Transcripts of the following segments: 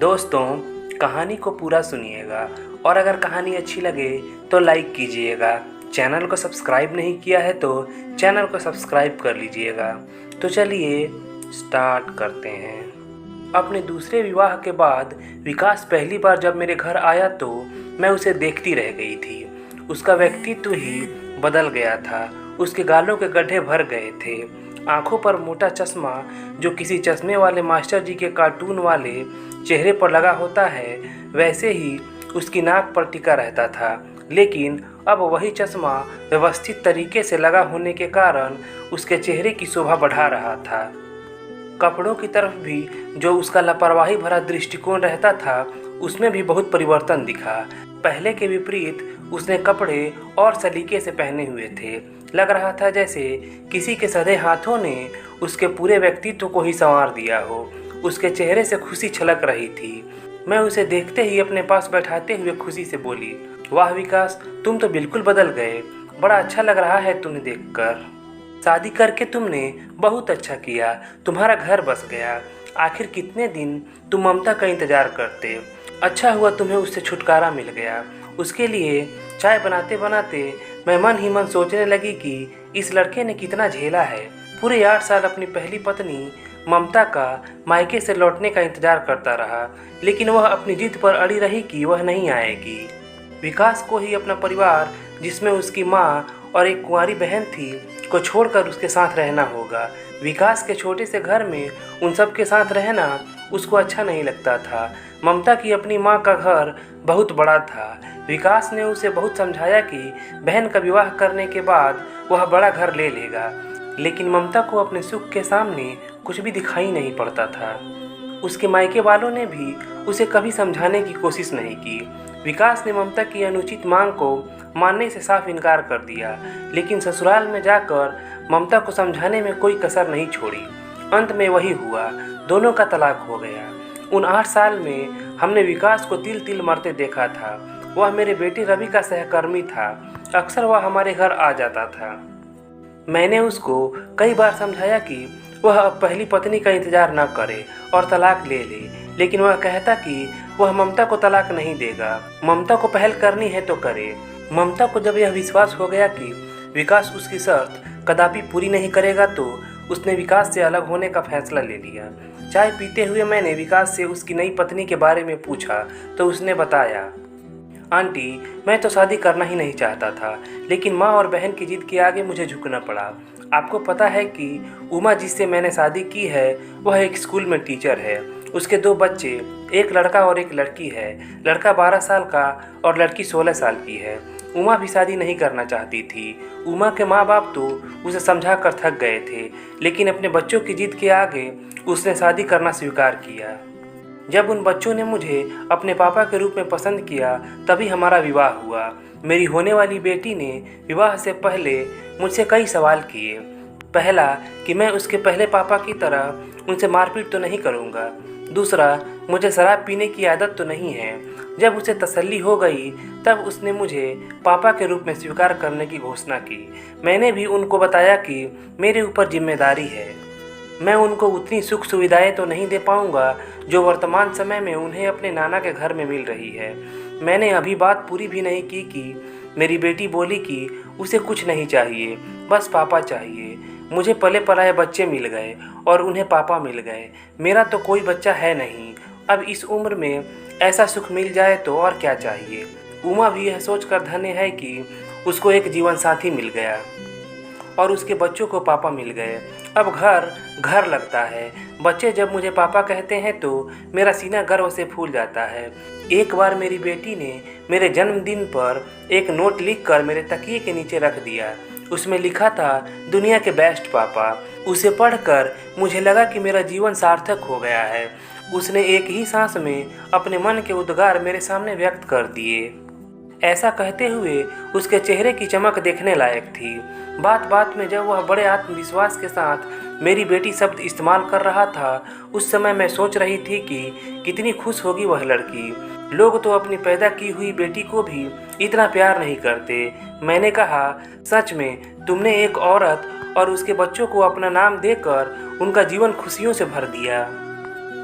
दोस्तों, कहानी को पूरा सुनिएगा और अगर कहानी अच्छी लगे तो लाइक कीजिएगा। चैनल को सब्सक्राइब नहीं किया है तो चैनल को सब्सक्राइब कर लीजिएगा। तो चलिए स्टार्ट करते हैं। अपने दूसरे विवाह के बाद विकास पहली बार जब मेरे घर आया तो मैं उसे देखती रह गई थी। उसका व्यक्तित्व ही बदल गया था। उसके गालों के गड्ढे भर गए थे, आंखों पर मोटा चश्मा जो किसी चश्मे वाले मास्टर जी के कार्टून वाले चेहरे पर लगा होता है वैसे ही उसकी नाक पर टिका रहता था। लेकिन अब वही चश्मा व्यवस्थित तरीके से लगा होने के कारण उसके चेहरे की शोभा बढ़ा रहा था। कपड़ों की तरफ भी जो उसका लापरवाही भरा दृष्टिकोण रहता था उसमें भी बहुत परिवर्तन दिखा। पहले के विपरीत उसने कपड़े और सलीके से पहने हुए थे। लग रहा था जैसे किसी के सधे हाथों ने उसके पूरे व्यक्तित्व को ही संवार दिया हो। उसके चेहरे से खुशी छलक रही थी। मैं उसे देखते ही अपने पास बैठाते हुए खुशी से बोली, वाह विकास, तुम तो बिल्कुल बदल गए। बड़ा अच्छा लग रहा है तुम्हें देखकर। शादी करके तुमने बहुत अच्छा किया। तुम्हारा घर बस गया। आखिर कितने दिन तुम ममता का इंतजार करते। अच्छा हुआ तुम्हें उससे छुटकारा मिल गया। उसके लिए चाय बनाते बनाते मैं मन ही मन सोचने लगी कि इस लड़के ने कितना झेला है। पूरे 8 साल अपनी पहली पत्नी ममता का मायके से लौटने का इंतजार करता रहा, लेकिन वह अपनी जिद पर अड़ी रही कि वह नहीं आएगी। विकास को ही अपना परिवार, जिसमें उसकी माँ और एक कुंवारी बहन थी, को छोड़कर उसके साथ रहना होगा। विकास के छोटे से घर में उन सब के साथ रहना उसको अच्छा नहीं लगता था। ममता की अपनी माँ का घर बहुत बड़ा था। विकास ने उसे बहुत समझाया कि बहन का विवाह करने के बाद वह बड़ा घर ले लेगा, लेकिन ममता को अपने सुख के सामने कुछ भी दिखाई नहीं पड़ता था। उसके मायके वालों ने भी उसे कभी समझाने की कोशिश नहीं की। विकास ने ममता की अनुचित मांग को मानने से साफ इनकार कर दिया, लेकिन ससुराल में जाकर ममता को समझाने में कोई कसर नहीं छोड़ी। अंत में वही हुआ, दोनों का तलाक हो गया। उन 8 साल में हमने विकास को तिल तिल मरते देखा था। वह मेरे बेटे रवि का सहकर्मी था। अक्सर वह हमारे घर आ जाता था। मैंने उसको कई बार समझाया कि वह अब पहली पत्नी का इंतजार न करे और तलाक ले ले, लेकिन वह कहता कि वह ममता को तलाक नहीं देगा। ममता को पहल करनी है तो करे। ममता को जब यह विश्वास हो गया कि विकास उसकी शर्त कदापि पूरी नहीं करेगा तो उसने विकास से अलग होने का फैसला ले लिया। चाय पीते हुए मैंने विकास से उसकी नई पत्नी के बारे में पूछा तो उसने बताया, आंटी, मैं तो शादी करना ही नहीं चाहता था, लेकिन माँ और बहन की जिद के आगे मुझे झुकना पड़ा। आपको पता है कि उमा जिससे मैंने शादी की है वह एक स्कूल में टीचर है। उसके 2 बच्चे, एक लड़का और एक लड़की है। लड़का 12 साल का और लड़की 16 साल की है। उमा भी शादी नहीं करना चाहती थी। उमा के माँ बाप तो उसे समझा कर थक गए थे, लेकिन अपने बच्चों की जिद के आगे उसने शादी करना स्वीकार किया। जब उन बच्चों ने मुझे अपने पापा के रूप में पसंद किया तभी हमारा विवाह हुआ। मेरी होने वाली बेटी ने विवाह से पहले मुझसे कई सवाल किए। पहला कि मैं उसके पहले पापा की तरह उनसे मारपीट तो नहीं करूँगा। दूसरा, मुझे शराब पीने की आदत तो नहीं है। जब उसे तसल्ली हो गई तब उसने मुझे पापा के रूप में स्वीकार करने की घोषणा की। मैंने भी उनको बताया कि मेरे ऊपर जिम्मेदारी है। मैं उनको उतनी सुख सुविधाएं तो नहीं दे पाऊंगा जो वर्तमान समय में उन्हें अपने नाना के घर में मिल रही है। मैंने अभी बात पूरी भी नहीं की कि मेरी बेटी बोली कि उसे कुछ नहीं चाहिए, बस पापा चाहिए। मुझे पले पलाए बच्चे मिल गए और उन्हें पापा मिल गए। मेरा तो कोई बच्चा है नहीं। अब इस उम्र में ऐसा सुख मिल जाए तो और क्या चाहिए। उमा भी यह सोचकर धन्य है कि उसको एक जीवन साथी मिल गया और उसके बच्चों को पापा मिल गए। अब घर घर लगता है। बच्चे जब मुझे पापा कहते हैं तो मेरा सीना गर्व से फूल जाता है। एक बार मेरी बेटी ने मेरे जन्मदिन पर एक नोट लिखकर मेरे तकिए के नीचे रख दिया। उसमें लिखा था, दुनिया के बेस्ट पापा। उसे पढ़कर मुझे लगा कि मेरा जीवन सार्थक हो गया है। उसने एक ही सांस में अपने मन के उद्गार मेरे सामने व्यक्त कर दिए। ऐसा कहते हुए उसके चेहरे की चमक देखने लायक थी। बात बात में जब वह बड़े आत्मविश्वास के साथ मेरी बेटी शब्द इस्तेमाल कर रहा था, उस समय मैं सोच रही थी कि कितनी खुश होगी वह लड़की। लोग तो अपनी पैदा की हुई बेटी को भी इतना प्यार नहीं करते। मैंने कहा, सच में तुमने एक औरत और उसके बच्चों को अपना नाम देकर उनका जीवन खुशियों से भर दिया।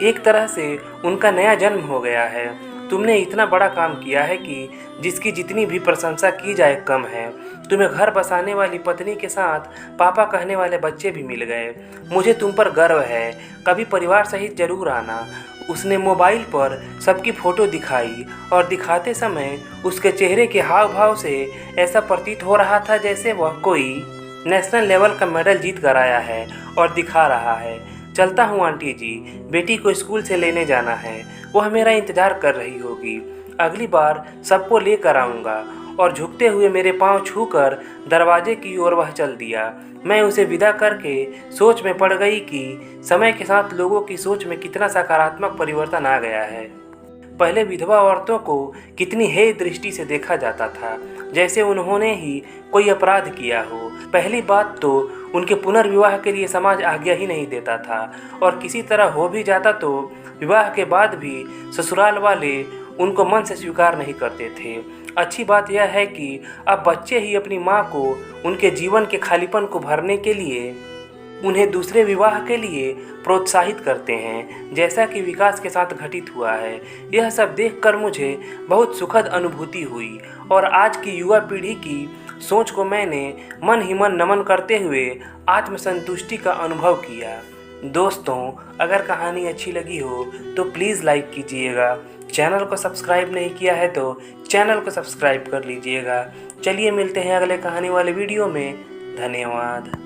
एक तरह से उनका नया जन्म हो गया है। तुमने इतना बड़ा काम किया है कि जिसकी जितनी भी प्रशंसा की जाए कम है। तुम्हें घर बसाने वाली पत्नी के साथ पापा कहने वाले बच्चे भी मिल गए। मुझे तुम पर गर्व है, कभी परिवार सहित जरूर आना। उसने मोबाइल पर सबकी फ़ोटो दिखाई और दिखाते समय उसके चेहरे के हाव भाव से ऐसा प्रतीत हो रहा था जैसे वह कोई नेशनल लेवल का मेडल जीत कर आया है और दिखा रहा है। चलता हूँ आंटी जी, बेटी को स्कूल से लेने जाना है, वह मेरा इंतज़ार कर रही होगी। अगली बार सबको लेकर आऊँगा। और झुकते हुए मेरे पांव छूकर दरवाजे की ओर वह चल दिया। मैं उसे विदा करके सोच में पड़ गई कि समय के साथ लोगों की सोच में कितना सकारात्मक परिवर्तन आ गया है। पहले विधवा औरतों को कितनी हेय दृष्टि से देखा जाता था, जैसे उन्होंने ही कोई अपराध किया हो। पहली बात तो उनके पुनर्विवाह के लिए समाज आज्ञा ही नहीं देता था, और किसी तरह हो भी जाता तो विवाह के बाद भी ससुराल वाले उनको मन से स्वीकार नहीं करते थे। अच्छी बात यह है कि अब बच्चे ही अपनी माँ को उनके जीवन के खालीपन को भरने के लिए उन्हें दूसरे विवाह के लिए प्रोत्साहित करते हैं, जैसा कि विकास के साथ घटित हुआ है। यह सब देखकर मुझे बहुत सुखद अनुभूति हुई और आज की युवा पीढ़ी की सोच को मैंने मन ही मन नमन करते हुए आत्मसंतुष्टि का अनुभव किया। दोस्तों, अगर कहानी अच्छी लगी हो तो प्लीज़ लाइक कीजिएगा। चैनल को सब्सक्राइब नहीं किया है तो चैनल को सब्सक्राइब कर लीजिएगा। चलिए मिलते हैं अगले कहानी वाले वीडियो में। धन्यवाद।